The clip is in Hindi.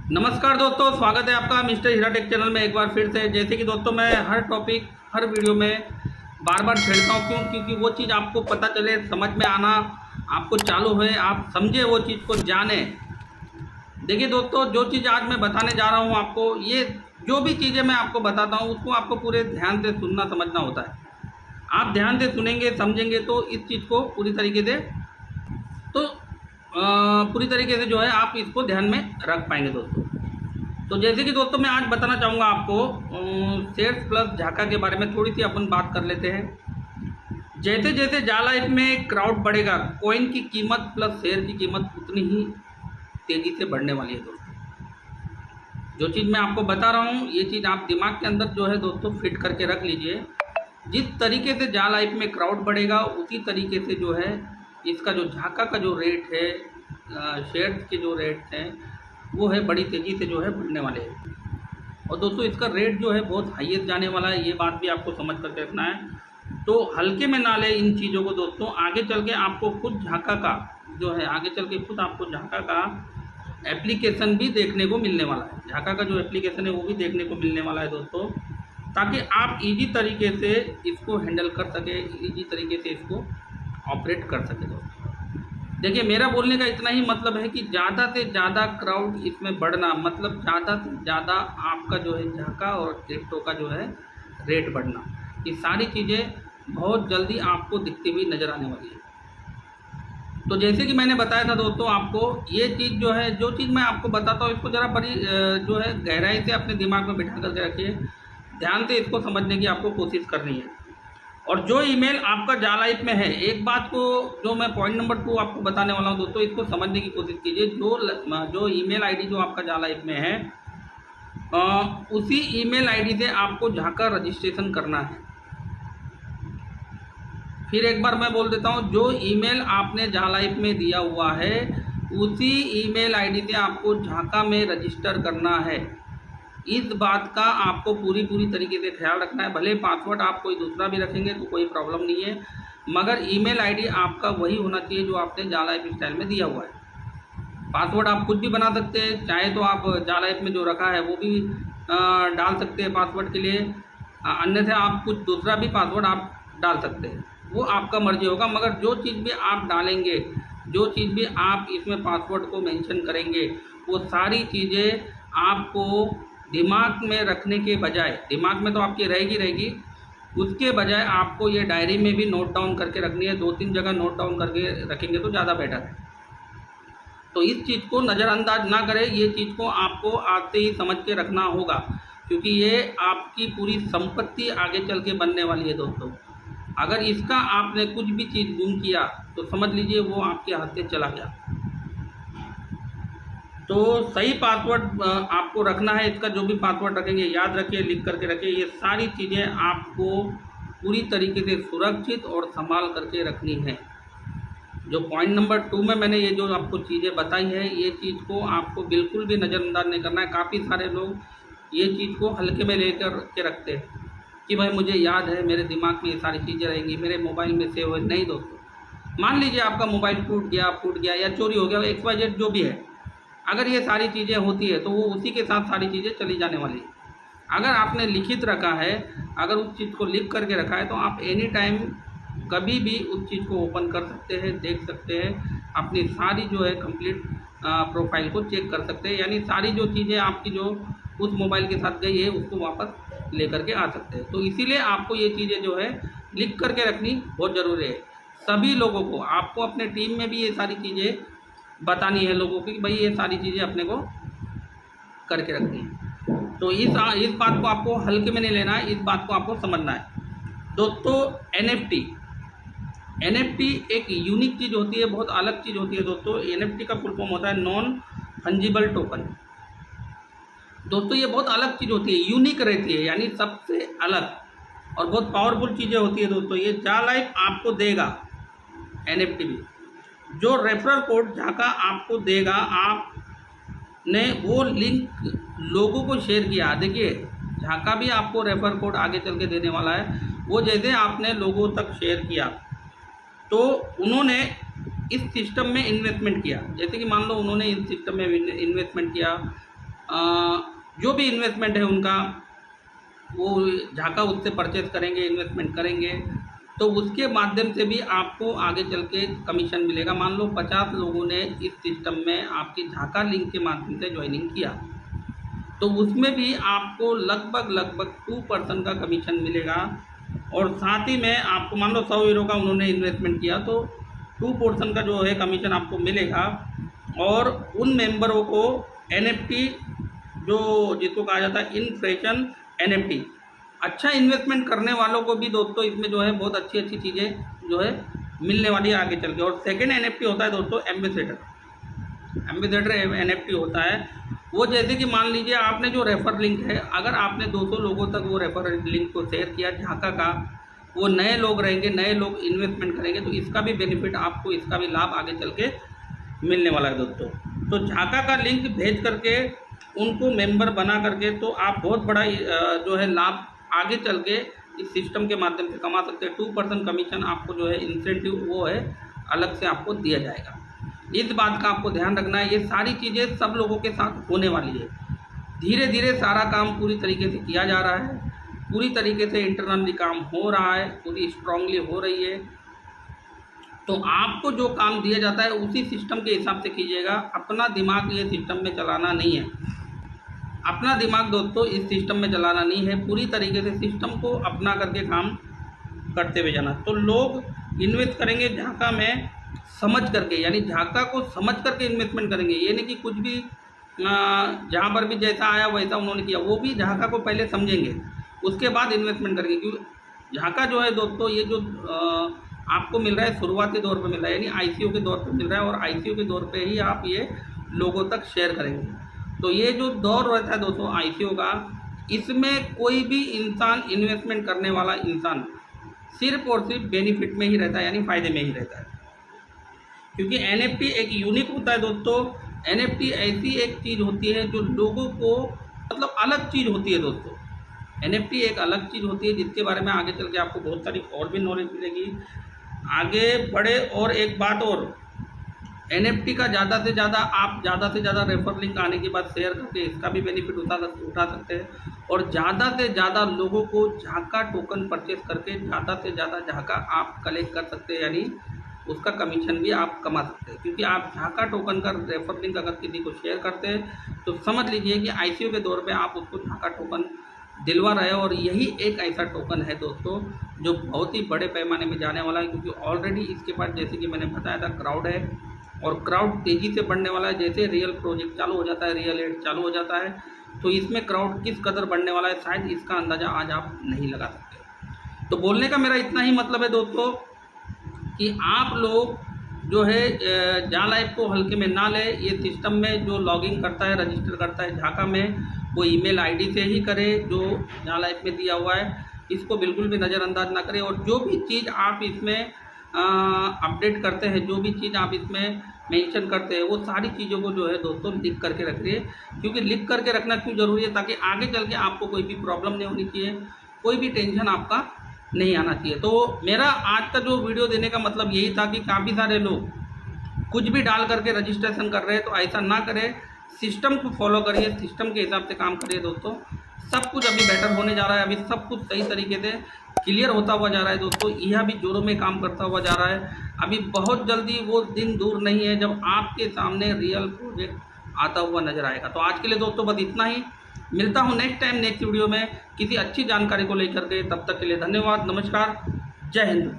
नमस्कार दोस्तों, स्वागत है आपका मिस्टर हीरा टेक चैनल में एक बार फिर से। जैसे कि दोस्तों मैं हर टॉपिक हर वीडियो में बार बार छेड़ता हूँ। क्यों? क्योंकि वो चीज़ आपको पता चले, समझ में आना आपको चालू है, आप समझे वो चीज़ को जाने। देखिए दोस्तों, जो चीज़ आज मैं बताने जा रहा हूँ आपको, ये जो भी चीज़ें मैं आपको बताता हूँ उसको आपको पूरे ध्यान से सुनना समझना होता है। आप ध्यान से सुनेंगे समझेंगे तो इस चीज़ को पूरी तरीके से पूरी तरीके से जो है आप इसको ध्यान में रख पाएंगे दोस्तों। तो जैसे कि दोस्तों मैं आज बताना चाहूँगा आपको शेयर्स प्लस झाका के बारे में थोड़ी सी अपन बात कर लेते हैं। जैसे जैसे लाइफ में क्राउड बढ़ेगा, कॉइन की कीमत प्लस शेयर की कीमत उतनी ही तेज़ी से बढ़ने वाली है दोस्तों। जो चीज़ मैं आपको बता रहा हूँ ये चीज़ आप दिमाग के अंदर जो है दोस्तों फिट करके रख लीजिए। जिस तरीके से लाइफ में क्राउड बढ़ेगा उसी तरीके से जो है इसका जो झाका का जो रेट है, शेयर्स के जो रेट्स हैं वो है बड़ी तेज़ी से जो है बढ़ने वाले हैं। और दोस्तों इसका रेट जो है बहुत हाईएस्ट जाने वाला है, ये बात भी आपको समझ कर रखना है। तो हल्के में ना ले इन चीज़ों को दोस्तों। आगे चल के आपको खुद झाका का जो है, आगे चल के खुद आपको झाका का एप्लीकेशन भी देखने को मिलने वाला है। झाका का जो एप्लीकेशन है वो भी देखने को मिलने वाला है दोस्तों, ताकि आप इजी तरीके से इसको हैंडल कर सके, इजी तरीके से इसको ऑपरेट कर सके दोस्तों। देखिए मेरा बोलने का इतना ही मतलब है कि ज़्यादा से ज़्यादा क्राउड इसमें बढ़ना, मतलब ज़्यादा से ज़्यादा आपका जो है झाका और क्रिप्टो का जो है रेट बढ़ना, ये सारी चीज़ें बहुत जल्दी आपको दिखती हुई नज़र आने वाली है। तो जैसे कि मैंने बताया था दोस्तों आपको, ये चीज़ जो है, जो चीज़ मैं आपको बताता हूँ इसको ज़रा बड़ी जो है गहराई से अपने दिमाग में बिठा करके रखिए, ध्यान से इसको समझने की आपको कोशिश करनी है। और जो ईमेल आपका लाइफ में है, एक बात को जो मैं पॉइंट नंबर 2 आपको बताने वाला हूं दोस्तों, इसको समझने की कोशिश कीजिए। जो ईमेल आईडी जो आपका लाइफ में है, उसी ईमेल आईडी से आपको झाका रजिस्ट्रेशन करना है। फिर एक बार मैं बोल देता हूं, जो ईमेल आपने लाइफ में दिया हुआ है उसी ईमेल आईडी से आपको झाका में रजिस्टर करना है। इस बात का आपको पूरी तरीके से ख्याल रखना है। भले पासवर्ड आप कोई दूसरा भी रखेंगे तो कोई प्रॉब्लम नहीं है, मगर ईमेल आईडी आपका वही होना चाहिए जो आपने लाइफ स्टाइल में दिया हुआ है। पासवर्ड आप खुद भी बना सकते हैं, चाहे तो आप लाइफ में जो रखा है वो भी डाल सकते हैं पासवर्ड के लिए, अन्यथा आप कुछ दूसरा भी पासवर्ड आप डाल सकते हैं, वो आपका मर्जी होगा। मगर जो चीज़ भी आप डालेंगे, जो चीज़ भी आप इसमें पासवर्ड को मेंशन करेंगे, वो सारी चीज़ें आपको दिमाग में रखने के बजाय, दिमाग में तो आपकी रहेगी, उसके बजाय आपको ये डायरी में भी नोट डाउन करके रखनी है। 2-3 जगह नोट डाउन करके रखेंगे तो ज़्यादा बेटर है। तो इस चीज़ को नज़रअंदाज ना करें, ये चीज़ को आपको आज से ही समझ के रखना होगा, क्योंकि ये आपकी पूरी संपत्ति आगे चल के बनने वाली है दोस्तों। अगर इसका आपने कुछ भी चीज़ गुम किया तो समझ लीजिए वो आपके हाथ से चला गया। तो सही पासवर्ड आपको रखना है। इसका जो भी पासवर्ड रखेंगे याद रखिए, लिख करके रखिए। ये सारी चीज़ें आपको पूरी तरीके से सुरक्षित और संभाल करके रखनी है। जो पॉइंट नंबर 2 में मैंने ये जो आपको चीज़ें बताई है, ये चीज़ को आपको बिल्कुल भी नज़रअंदाज नहीं करना है। काफ़ी सारे लोग ये चीज़ को हल्के में लेकर के रखते हैं कि भाई मुझे याद है, मेरे दिमाग में ये सारी चीज़ें रहेंगी, मेरे मोबाइल में सेव है। नहीं दोस्तों, मान लीजिए आपका मोबाइल टूट गया या चोरी हो गया, XYZ जो भी है, अगर ये सारी चीज़ें होती है तो वो उसी के साथ सारी चीज़ें चली जाने वाली है। अगर आपने लिखित रखा है, अगर उस चीज़ को लिख करके रखा है, तो आप एनी टाइम कभी भी उस चीज़ को ओपन कर सकते हैं, देख सकते हैं, अपनी सारी जो है कंप्लीट प्रोफाइल को चेक कर सकते हैं। यानी सारी जो चीज़ें आपकी जो उस मोबाइल के साथ गई है उसको वापस ले करके आ सकते हैं। तो इसीलिए आपको ये चीज़ें जो है लिख करके रखनी बहुत ज़रूरी है। सभी लोगों को, आपको अपने टीम में भी ये सारी चीज़ें बतानी है लोगों की, भाई ये सारी चीज़ें अपने को करके रखनी है। तो इस बात को आपको हल्के में नहीं लेना है, इस बात को आपको समझना है दोस्तों। NFT एक यूनिक चीज़ होती है, बहुत अलग चीज़ होती है दोस्तों। NFT का फुल फॉर्म होता है नॉन फंजिबल टोकन। दोस्तों ये बहुत अलग चीज़ होती है, यूनिक रहती है, यानी सबसे अलग और बहुत पावरफुल चीज़ें होती है दोस्तों। ये लाइफ आपको देगा NFT भी। जो रेफरल कोड झाका आपको देगा, आपने वो लिंक लोगों को शेयर किया। देखिए झाका भी आपको रेफर कोड आगे चल के देने वाला है। वो जैसे आपने लोगों तक शेयर किया तो उन्होंने इस सिस्टम में इन्वेस्टमेंट किया। जैसे कि मान लो उन्होंने इस सिस्टम में इन्वेस्टमेंट किया, जो भी इन्वेस्टमेंट है उनका वो झाका उससे परचेज करेंगे, इन्वेस्टमेंट करेंगे, तो उसके माध्यम से भी आपको आगे चल के कमीशन मिलेगा। मान लो 50 लोगों ने इस सिस्टम में आपकी झाका लिंक के माध्यम से ज्वाइनिंग किया, तो उसमें भी आपको लगभग 2% का कमीशन मिलेगा। और साथ ही में आपको मान लो 100 यूरो का उन्होंने इन्वेस्टमेंट किया, तो 2% का जो है कमीशन आपको मिलेगा। और उन मेंबरों को NFT, जो जिसको कहा जाता है इन्फ्लेशन NFT, अच्छा इन्वेस्टमेंट करने वालों को भी दोस्तों इसमें जो है बहुत अच्छी चीज़ें जो है मिलने वाली है आगे चल के। और सेकेंड NFT होता है दोस्तों एम्बेसडर NFT होता है। वो जैसे कि मान लीजिए आपने जो रेफर लिंक है, अगर आपने 200 लोगों तक वो रेफर लिंक को शेयर किया झाका का, वो नए लोग रहेंगे, नए लोग इन्वेस्टमेंट करेंगे, तो इसका भी बेनिफिट आपको, इसका भी लाभ आगे चल के मिलने वाला है दोस्तों। तो झाका का लिंक भेज करके उनको मेंबर बना करके तो आप बहुत बड़ा जो है लाभ आगे चल के इस सिस्टम के माध्यम से कमा सकते हैं। 2% कमीशन आपको जो है इंसेंटिव वो है अलग से आपको दिया जाएगा। इस बात का आपको ध्यान रखना है। ये सारी चीज़ें सब लोगों के साथ होने वाली है। धीरे धीरे सारा काम पूरी तरीके से किया जा रहा है, पूरी तरीके से इंटरनली काम हो रहा है, पूरी स्ट्रांगली हो रही है। तो आपको जो काम दिया जाता है उसी सिस्टम के हिसाब से कीजिएगा। अपना दिमाग ये सिस्टम में चलाना नहीं है, अपना दिमाग दोस्तों इस सिस्टम में चलाना नहीं है, पूरी तरीके से सिस्टम को अपना करके काम करते हुए जाना। तो लोग इन्वेस्ट करेंगे झाका में समझ करके, यानी झाका को समझ करके इन्वेस्टमेंट करेंगे। ये नहीं कि कुछ भी जहाँ पर भी जैसा आया वैसा उन्होंने किया, वो भी झाका को पहले समझेंगे उसके बाद इन्वेस्टमेंट करेंगे। क्योंकि झाका जो है दोस्तों ये जो आपको मिल रहा है शुरुआती दौर पर मिल रहा है, यानी ICO के दौर पर मिल रहा है, और ICO के दौर पर ही आप ये लोगों तक शेयर करेंगे। तो ये जो दौर रहता है दोस्तों ICO का, इसमें कोई भी इंसान इन्वेस्टमेंट करने वाला इंसान सिर्फ और सिर्फ बेनिफिट में ही रहता है, यानी फ़ायदे में ही रहता है। क्योंकि NFT एक यूनिक होता है दोस्तों। NFT ऐसी एक चीज़ होती है जो लोगों को मतलब अलग चीज़ होती है दोस्तों। NFT एक अलग चीज़ होती है जिसके बारे में आगे चल के आपको बहुत सारी और भी नॉलेज मिलेगी आगे बढ़े। और एक बात और, NFT का ज़्यादा से ज़्यादा रेफर लिंक आने के बाद शेयर करके इसका भी बेनिफिट उठा सकते हैं। और ज़्यादा से ज़्यादा लोगों को झाका टोकन परचेज करके ज़्यादा से ज़्यादा झाका आप कलेक्ट कर सकते हैं, यानी उसका कमीशन भी आप कमा सकते हैं। क्योंकि आप झाका टोकन का रेफर लिंक अगर किसी को शेयर करते हैं तो समझ लीजिए कि ICO के दौर पे आप उसको झाका टोकन दिलवा रहे हो। और यही एक ऐसा टोकन है दोस्तों जो बहुत ही बड़े पैमाने में जाने वाला है। क्योंकि ऑलरेडी इसके पास, जैसे कि मैंने बताया था, क्राउड है, और क्राउड तेज़ी से बढ़ने वाला है। जैसे रियल प्रोजेक्ट चालू हो जाता है, रियल एड चालू हो जाता है, तो इसमें क्राउड किस कदर बढ़ने वाला है शायद इसका अंदाज़ा आज आप नहीं लगा सकते। तो बोलने का मेरा इतना ही मतलब है दोस्तों कि आप लोग जो है जा लाइफ को हल्के में ना ले। ये सिस्टम में जो लॉगिंग करता है, रजिस्टर करता है झाका में, वो ईमेल ID से ही करे जो जा लाइफ में दिया हुआ है। इसको बिल्कुल भी नज़रअंदाज ना करें। और जो भी चीज़ आप इसमें अपडेट करते हैं, जो भी चीज़ आप इसमें मेंशन करते हैं, वो सारी चीज़ों को जो है दोस्तों लिख करके रखिए। क्योंकि लिख करके रखना क्यों ज़रूरी है, ताकि आगे चल के आपको कोई भी प्रॉब्लम नहीं होनी चाहिए, कोई भी टेंशन आपका नहीं आना चाहिए। तो मेरा आज का जो वीडियो देने का मतलब यही था कि काफ़ी सारे लोग कुछ भी डाल करके रजिस्ट्रेशन कर रहे हैं, तो ऐसा ना करें, सिस्टम को फॉलो करिए, सिस्टम के हिसाब से काम करिए दोस्तों। सब कुछ अभी बेटर होने जा रहा है, अभी सब कुछ सही तरीके से क्लियर होता हुआ जा रहा है दोस्तों। यह भी जोरों में काम करता हुआ जा रहा है। अभी बहुत जल्दी वो दिन दूर नहीं है जब आपके सामने रियल प्रोजेक्ट आता हुआ नजर आएगा। तो आज के लिए दोस्तों बस इतना ही। मिलता हूँ नेक्स्ट टाइम नेक्स्ट वीडियो में किसी अच्छी जानकारी को लेकर के। तब तक के लिए धन्यवाद, नमस्कार, जय हिंद।